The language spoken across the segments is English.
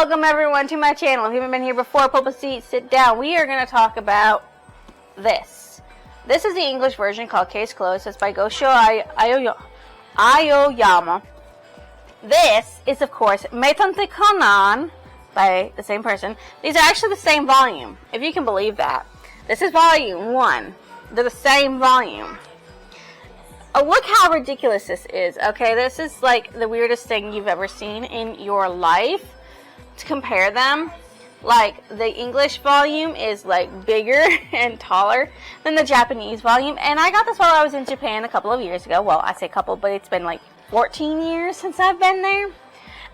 Welcome everyone to my channel. If you haven't been here before, pull up a seat, sit down. We are going to talk about this. This is the English version called Case Closed. It's by Gosho Aoyama. This is, of course, Meitantei Konan by the same person. These are actually the same volume, if you can believe that. This is volume 1. They're the same volume. Oh, look how ridiculous this is. Okay, this is like the weirdest thing you've ever seen in your life. To compare them, like the English volume is like bigger and taller than the Japanese volume. And I got this while I was in Japan a couple of years ago. Well, I say couple, but it's been like 14 years since I've been there. And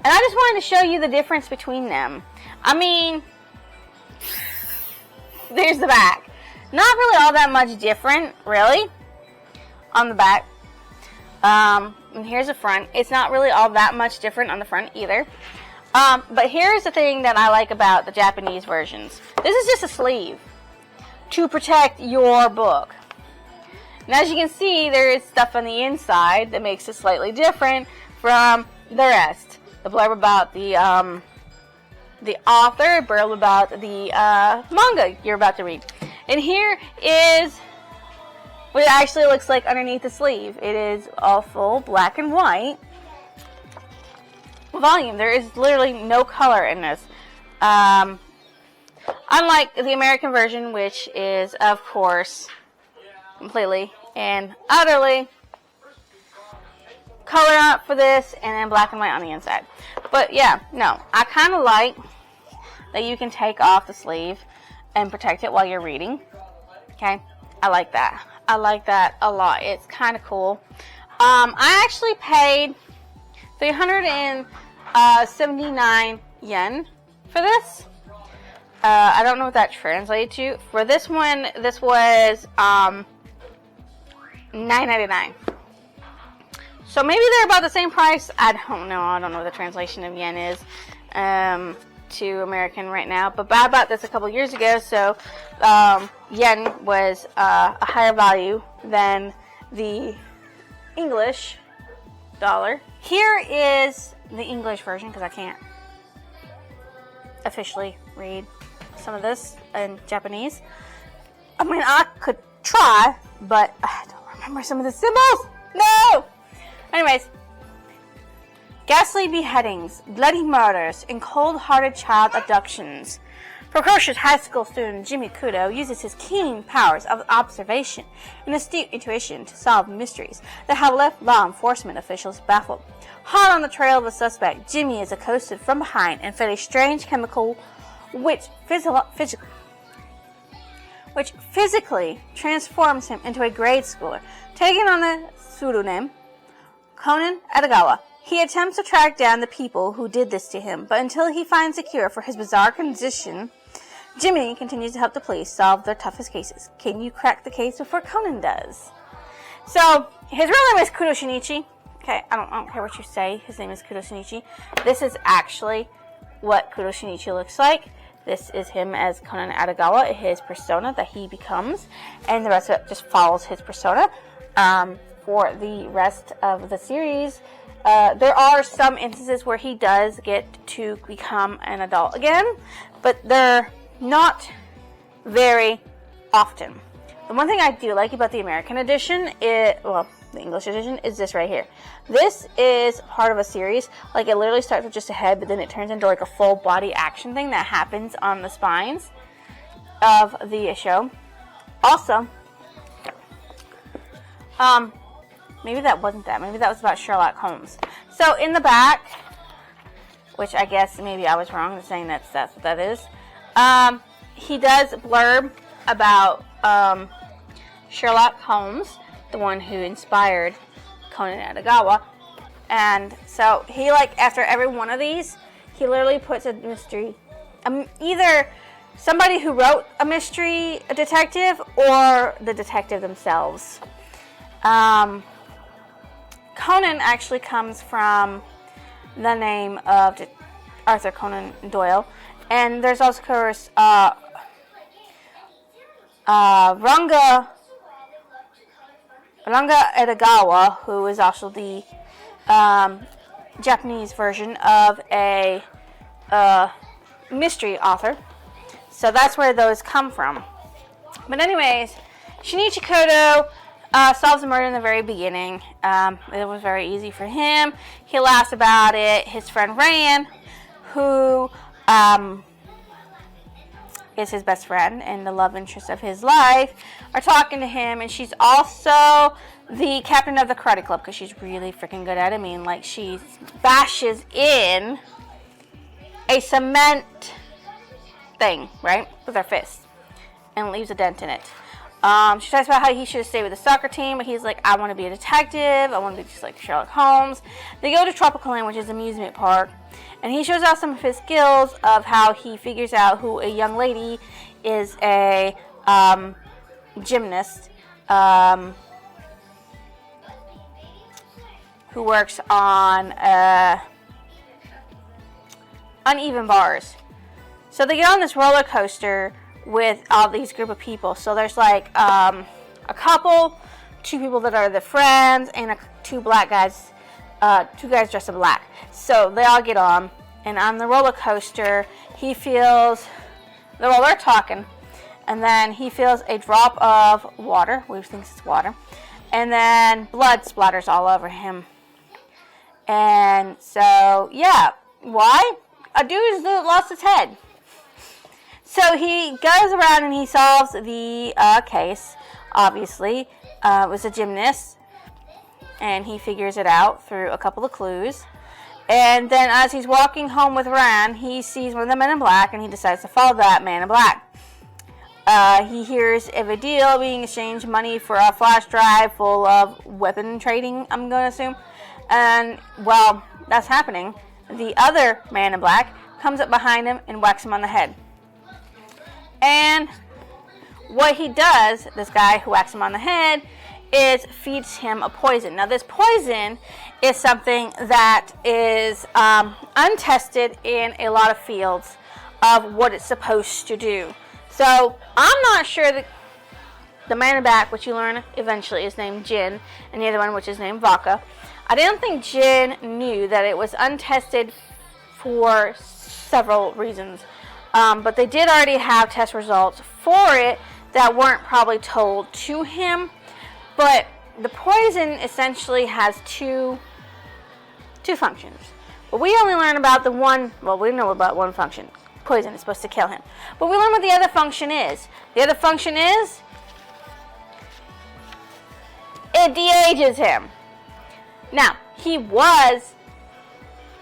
I just wanted to show you the difference between them. I mean, there's the back. Not really all that much different, really, on the back. And here's the front. It's not really all that much different on the front either. But here's the thing that I like about the Japanese versions. This is just a sleeve to protect your book. And as you can see, there is stuff on the inside that makes it slightly different from the rest. The blurb about the author, blurb about the manga you're about to read. And here is what it actually looks like underneath the sleeve. It is all full black and white volume. There is literally no color in this. Unlike the American version, which is, of course, completely and utterly color up for this and then black and white on the inside. But yeah, no, I kind of like that you can take off the sleeve and protect it while you're reading. Okay, I like that. I like that a lot. It's kind of cool. I actually paid 379 yen for this. I don't know what that translates to. For this one, this was $9.99. So maybe they're about the same price. I don't know. I don't know what the translation of yen is to American right now. But I bought this a couple years ago, so yen was a higher value than the English dollar. Here is the English version, because I can't officially read some of this in Japanese. I mean, I could try, but I don't remember some of the symbols. No! Anyways, ghastly beheadings, bloody murders, and cold-hearted child abductions. Precocious high school student Jimmy Kudo uses his keen powers of observation and astute intuition to solve mysteries that have left law enforcement officials baffled. Hot on the trail of a suspect, Jimmy is accosted from behind and fed a strange chemical which physically transforms him into a grade schooler. Taking on the pseudonym Konan Edogawa, he attempts to track down the people who did this to him, but until he finds a cure for his bizarre condition, Jimmy continues to help the police solve their toughest cases. Can you crack the case before Conan does? So, his real name is Kudo Shinichi. Okay, I don't care what you say. His name is Kudo Shinichi. This is actually what Kudo Shinichi looks like. This is him as Konan Edogawa, his persona that he becomes, and the rest of it just follows his persona. For the rest of the series, there are some instances where he does get to become an adult again, but they're not very often. The one thing I do like about the American edition, the English edition, is this right here. This is part of a series. Like, it literally starts with just a head, but then it turns into like a full body action thing that happens on the spines of the show. Also, maybe that wasn't that. Maybe that was about Sherlock Holmes. So in the back, which I guess maybe I was wrong in saying that's what that is, he does blurb about Sherlock Holmes, the one who inspired Konan Edogawa. And so he, like, after every one of these, he literally puts a mystery, either somebody who wrote a mystery, a detective, or the detective themselves. Conan actually comes from the name of Arthur Conan Doyle, and there's also, of course, Ranga Edogawa, who is also the Japanese version of a mystery author. So that's where those come from. But anyways, Shinichi Kudo solves the murder in the very beginning. It was very easy for him. He laughs about it. His friend Ran, who is his best friend and the love interest of his life, are talking to him, and she's also the captain of the karate club because she's really freaking good at it. I mean, like, she bashes in a cement thing, right, with her fist and leaves a dent in it. She talks about how he should have stayed with the soccer team, but he's like, I want to be a detective. I want to be just like Sherlock Holmes. They go to Tropical Land, which is an amusement park, and he shows out some of his skills of how he figures out who a young lady is a gymnast who works on uneven bars. So they get on this roller coaster with all these group of people. So there's like a couple, two people that are the friends, and two black guys, two guys dressed in black. So they all get on, and on the roller coaster, he feels, well, they're talking, and then he feels a drop of water. We think it's water, and then blood splatters all over him. And so, yeah, why? A dude lost his head. So he goes around and he solves the case. Obviously, it was a gymnast, and he figures it out through a couple of clues. And then as he's walking home with Ran, he sees one of the men in black, and he decides to follow that man in black. He hears of a deal being exchanged, money for a flash drive full of weapon trading, I'm going to assume. And while that's happening, the other man in black comes up behind him and whacks him on the head. And what he does, this guy who whacks him on the head, is feeds him a poison. Now, this poison is something that is untested in a lot of fields of what it's supposed to do. So, I'm not sure that the man in back, which you learn eventually, is named Jin, and the other one, which is named Vodka. I didn't think Jin knew that it was untested for several reasons. But they did already have test results for it that weren't probably told to him. But the poison essentially has two functions. But we only learn about the one, well, we know about one function. Poison is supposed to kill him. But we learn what the other function is. The other function is, it de-ages him. Now, he was,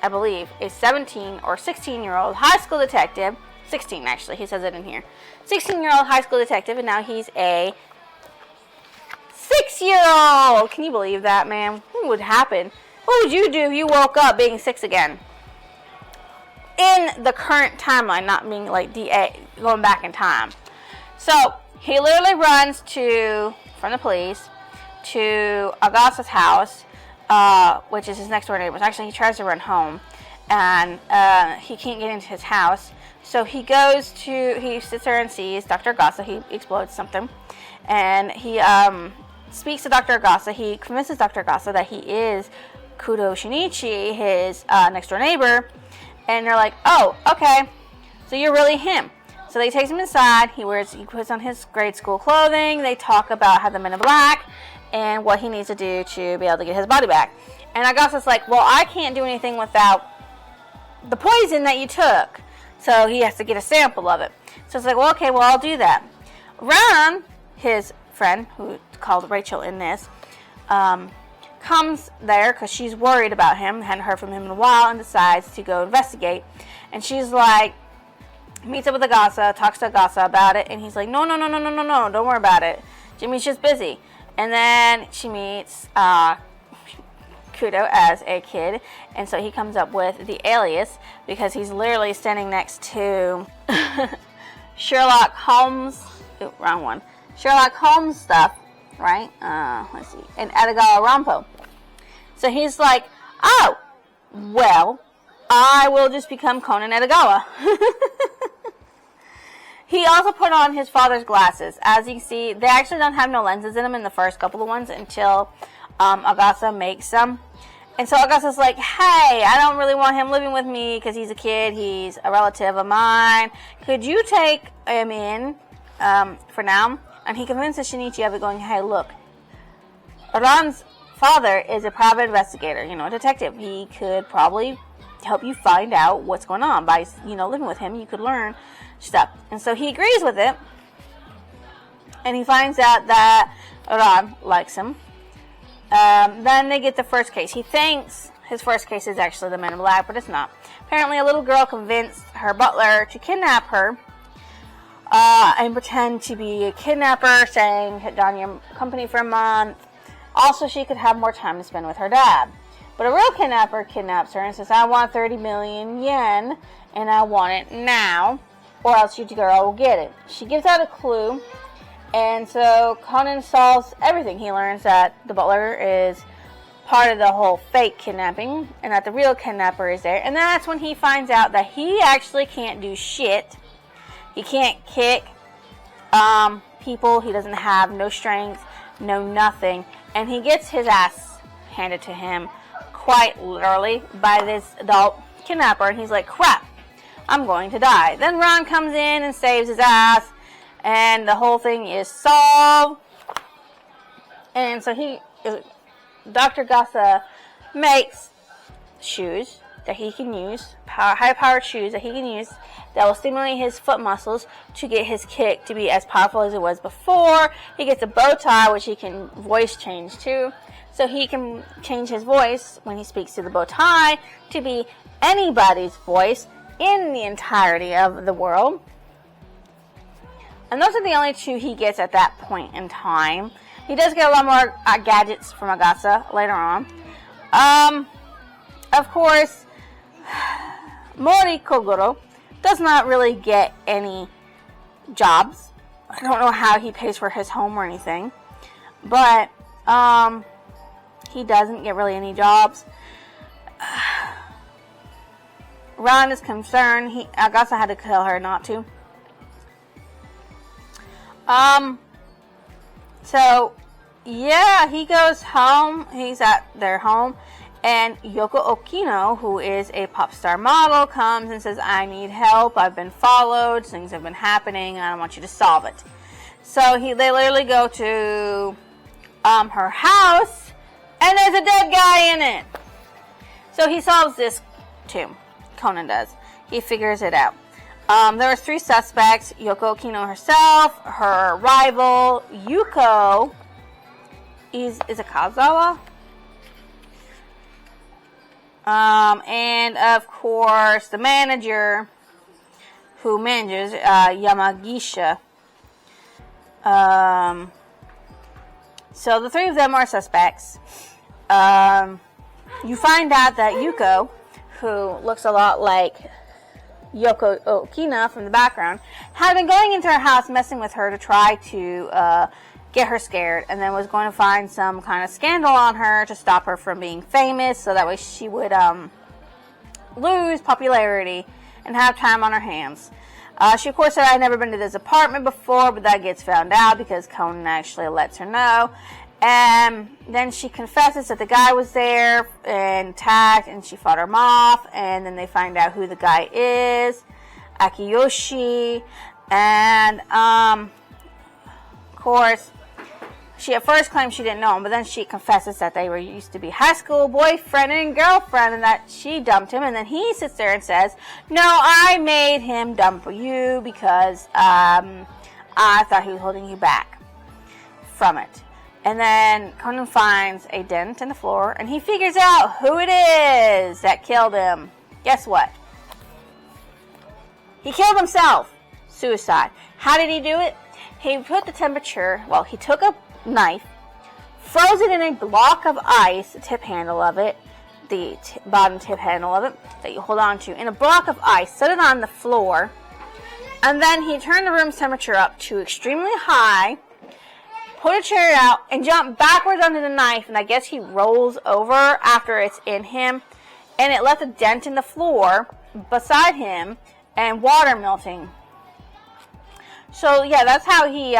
I believe, a 17 or 16-year-old high school detective. 16, actually, he says it in here. 16-year-old high school detective, and now he's a 6-year-old. Can you believe that, man? What would happen? What would you do if you woke up being 6 again? In the current timeline, not being like going back in time. So, he literally runs from the police to Agasa's house, which is his next door neighbor. Actually, he tries to run home, and he can't get into his house. So he sits there and sees Dr. Agasa. He explodes something, and he speaks to Dr. Agasa. He convinces Dr. Agasa that he is Kudo Shinichi, his next door neighbor, and they're like, oh, okay, so you're really him. So they takes him inside. He puts on his grade school clothing. They talk about how the Men in Black and what he needs to do to be able to get his body back. And Agasa's like, well, I can't do anything without the poison that you took. So he has to get a sample of it. So it's like, well, okay, well, I'll do that. Ran, his friend, who's called Rachel in this, comes there because she's worried about him, hadn't heard from him in a while, and decides to go investigate. And she's like, meets up with Agasa, talks to Agasa about it, and he's like, no, don't worry about it. Jimmy's just busy. And then she meets Kudo as a kid, and so he comes up with the alias because he's literally standing next to Sherlock Holmes. Oh, wrong one. Sherlock Holmes stuff, right? Let's see. And Edogawa Rampo. So he's like, oh, well, I will just become Conan Edogawa. He also put on his father's glasses. As you can see, they actually don't have no lenses in them in the first couple of ones until Agasa makes them. And so Augusta's like, hey, I don't really want him living with me because he's a kid. He's a relative of mine. Could you take him in for now? And he convinces Shinichi of it, going, hey, look, Ran's father is a private investigator, a detective. He could probably help you find out what's going on by, living with him. You could learn stuff. And so he agrees with it. And he finds out that Ran likes him. Then they get the first case. He thinks his first case is actually the Men in Black, but it's not. Apparently a little girl convinced her butler to kidnap her and pretend to be a kidnapper, saying, hit down your company for a month. Also, she could have more time to spend with her dad. But a real kidnapper kidnaps her and says, I want 30 million yen, and I want it now, or else your girl will get it. She gives out a clue, and so Konan solves everything. He learns that the butler is part of the whole fake kidnapping, and that the real kidnapper is there. And that's when he finds out that he actually can't do shit. He can't kick people. He doesn't have no strength, no nothing. And he gets his ass handed to him quite literally by this adult kidnapper. And he's like, crap, I'm going to die. Then Ron comes in and saves his ass. And the whole thing is solved. And so Dr. Gasa makes shoes that he can use, high-powered shoes that he can use that will stimulate his foot muscles to get his kick to be as powerful as it was before. He gets a bow tie, which he can voice change to. So he can change his voice when he speaks to the bow tie to be anybody's voice in the entirety of the world. And those are the only two he gets at that point in time. He does get a lot more gadgets from Agasa later on. Of course, Mori Kogoro does not really get any jobs. I don't know how he pays for his home or anything. But he doesn't get really any jobs. Ron is concerned. Agasa had to tell her not to. So, yeah, he goes home. He's at their home. And Yoko Okino, who is a pop star model, comes and says, I need help. I've been followed. Things have been happening. I want you to solve it. So they literally go to her house, and there's a dead guy in it. So he solves this too. Konan does. He figures it out. There were 3 suspects. Yoko Okino herself, her rival, Yuko Izakazawa. And of course the manager who manages Yamagisha. So the 3 of them are suspects. You find out that Yuko, who looks a lot like Yoko Okina from the background, had been going into her house messing with her to try to get her scared, and then was going to find some kind of scandal on her to stop her from being famous, so that way she would lose popularity and have time on her hands. She of course said, I'd never been to this apartment before, but that gets found out because Konan actually lets her know. And then she confesses that the guy was there and attacked, and she fought him off, and then they find out who the guy is, Akiyoshi. And of course, she at first claimed she didn't know him, but then she confesses that they used to be high school boyfriend and girlfriend, and that she dumped him. And then he sits there and says, no, I made him dump you because I thought he was holding you back from it. And then Konan finds a dent in the floor, and he figures out who it is that killed him. Guess what? He killed himself. Suicide. How did he do it? He put the temperature, he took a knife, froze it in a block of ice, the tip handle of it, the bottom tip handle of it, that you hold on to, in a block of ice, set it on the floor, and then he turned the room's temperature up to extremely high, put a chair out, and jumped backwards under the knife, and I guess he rolls over after it's in him, and it left a dent in the floor beside him, and water melting. So, yeah, that's how he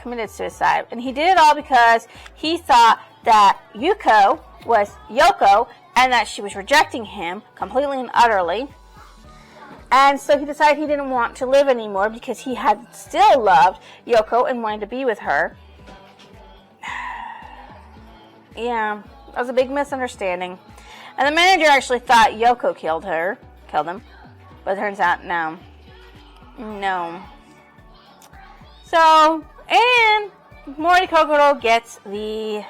committed suicide. And he did it all because he thought that Yuko was Yoko, and that she was rejecting him completely and utterly. And so he decided he didn't want to live anymore because he had still loved Yoko and wanted to be with her. Yeah, that was a big misunderstanding. And the manager actually thought Yoko killed him. But it turns out, no. So, and Mori Kokoro gets the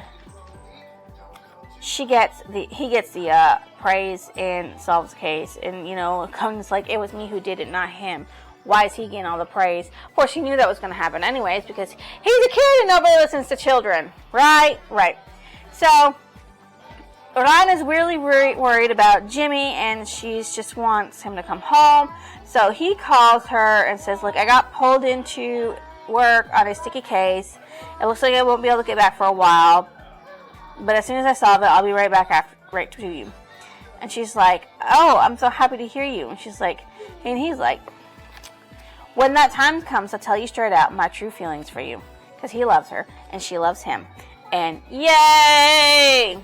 praise and solves the case. And, Conan's like, it was me who did it, not him. Why is he getting all the praise? Of course, he knew that was going to happen anyways, because he's a kid and nobody listens to children. Right. So, Ran is really worried about Jimmy, and she just wants him to come home. So he calls her and says, look, I got pulled into work on a sticky case. It looks like I won't be able to get back for a while. But as soon as I solve it, I'll be right back right to you. And she's like, oh, I'm so happy to hear you. And he's like, when that time comes, I'll tell you straight out my true feelings for you. Because he loves her, and she loves him. And yay!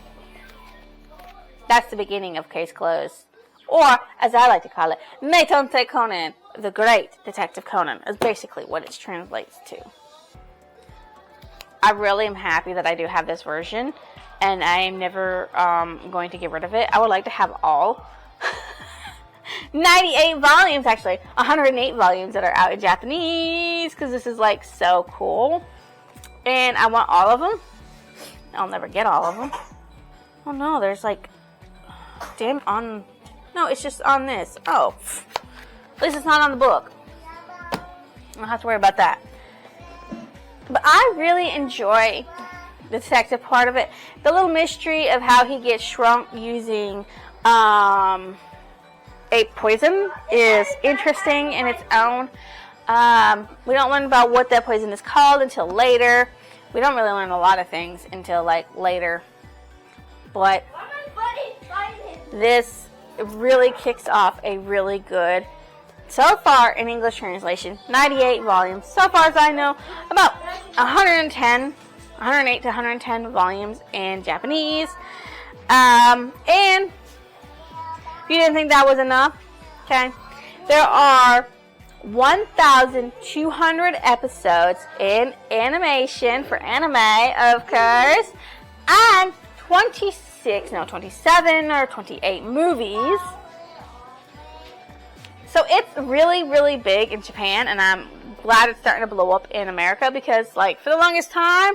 That's the beginning of Case Closed. Or, as I like to call it, Meitantei Konan, the Great Detective Conan, is basically what it translates to. I really am happy that I do have this version, and I am never going to get rid of it. I would like to have all 98 volumes, actually 108 volumes that are out in Japanese, because this is like so cool. And I want all of them. I'll never get all of them. Oh no, there's like, damn, no, it's just on this. Oh, at least it's not on the book. I don't have to worry about that. But I really enjoy the detective part of it. The little mystery of how he gets shrunk using a poison is interesting in its own. We don't learn about what that poison is called until later. We don't really learn a lot of things until later. But this really kicks off a really good, so far in English translation, 98 volumes. So far as I know, about 108 to 110 volumes in Japanese. And if you didn't think that was enough, okay, there are 1,200 episodes in animation for anime, of course, and 27 or 28 movies. So it's really, really big in Japan, and I'm glad it's starting to blow up in America because, for the longest time,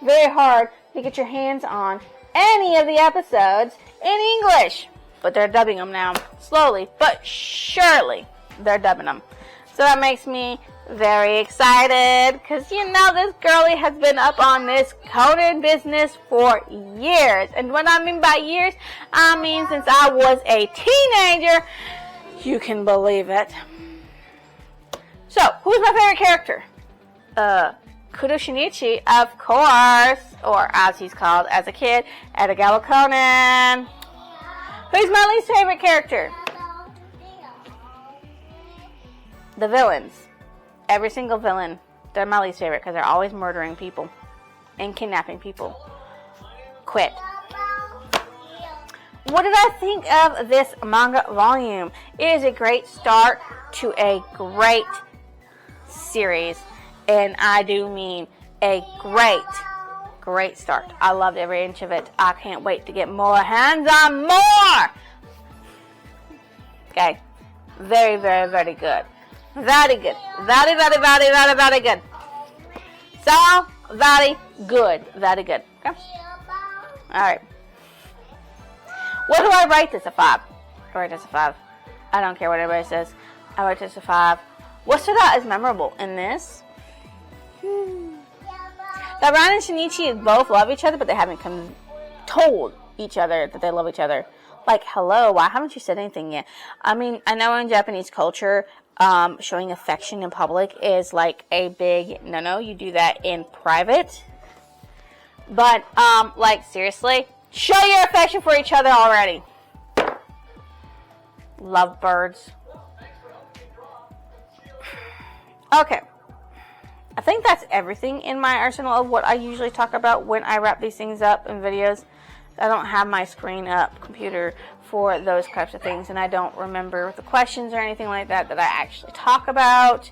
very hard to get your hands on any of the episodes in English. But they're dubbing them now, slowly but surely. They're dubbing them. So that makes me very excited because, this girlie has been up on this Conan business for years. And what I mean by years, I mean since I was a teenager. You can believe it. So, who's my favorite character? Kudo Shinichi, of course. Or as he's called as a kid, Edogawa Conan. Who's my least favorite character? The villains. Every single villain. They're my least favorite because they're always murdering people and kidnapping people. Quit. What did I think of this manga volume? It is a great start to a great series. And I do mean a great start. I loved every inch of it. I can't wait to get more hands on more. Okay. Very, very, very good. Very good. Very, very, very, very, very good. So, very good. Very good. Okay? Alright. What do I rate this? A 5. I rate this a 5. I don't care what everybody says. I rate this a 5. What stood out as memorable in this? That Ran and Shinichi both love each other, but they haven't told each other that they love each other. Hello, why haven't you said anything yet? I mean, I know in Japanese culture, showing affection in public is a big no-no. You do that in private. But, seriously, show your affection for each other already. Lovebirds. Okay. A think that's everything in my arsenal of what I usually talk about when I wrap these things up in videos. I don't have my screen up computer for those types of things, and I don't remember the questions or anything like that I actually talk about.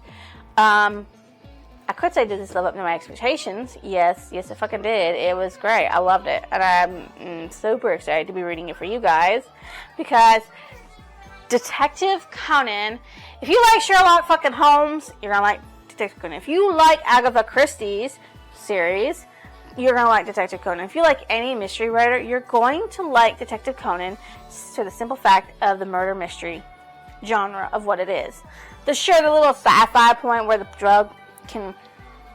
I could say, did this live up to my expectations? Yes, I fucking did. It was great. I loved it, and I'm super excited to be reading it for you guys, because Detective Conan, if you like Sherlock fucking Holmes, you're gonna like Detective Conan. If you like Agatha Christie's series, you're going to like Detective Conan. If you like any mystery writer, you're going to like Detective Conan for the simple fact of the murder mystery genre of what it is. The little sci-fi point where the drug can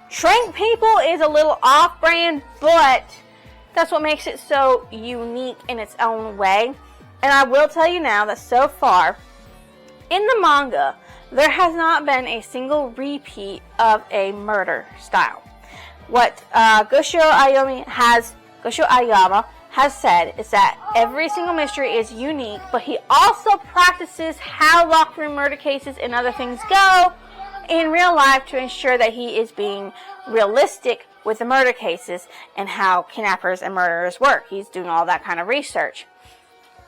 shrink people is a little off-brand, but that's what makes it so unique in its own way. And I will tell you now that so far, in the manga, there has not been a single repeat of a murder style. What Gosho Ayama has said is that every single mystery is unique, but he also practices how locked room murder cases and other things go in real life to ensure that he is being realistic with the murder cases and how kidnappers and murderers work. He's doing all that kind of research.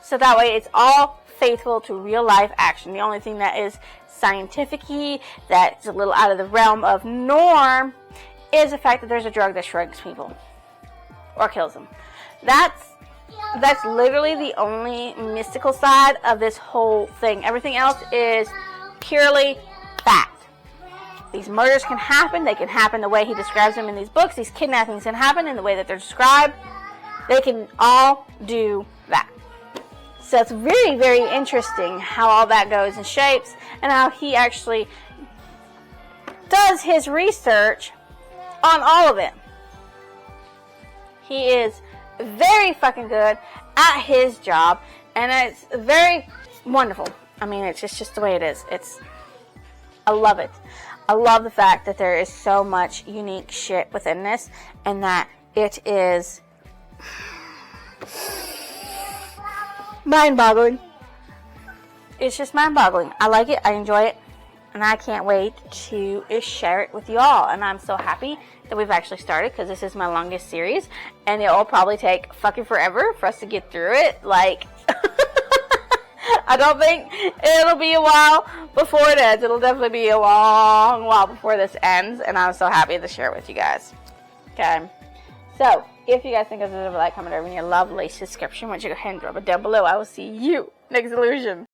So that way it's all faithful to real life action. The only thing that is scientific-y, that's a little out of the realm of norm, is the fact that there's a drug that shrinks people or kills them. That's literally the only mystical side of this whole thing. Everything else is purely fact. These murders can happen. They can happen the way he describes them in these books. These kidnappings can happen in the way that they're described. They can all do that. So it's very, very interesting how all that goes and shapes, and how he actually does his research on all of it. He is very fucking good at his job, and it's very wonderful. I mean, it's just the way it is. I love it. I love the fact that there is so much unique shit within this, and that it is mind-boggling. It's just mind-boggling. I like it. I enjoy it. And I can't wait to share it with you all. And I'm so happy that we've actually started, because this is my longest series. And it will probably take fucking forever for us to get through it. Like, I don't think it'll be a while before it ends. It'll definitely be a long while before this ends. And I'm so happy to share it with you guys. Okay. So, if you guys think of it, like, comment, or your lovely subscription, why don't you go ahead and drop it down below. I will see you next illusion.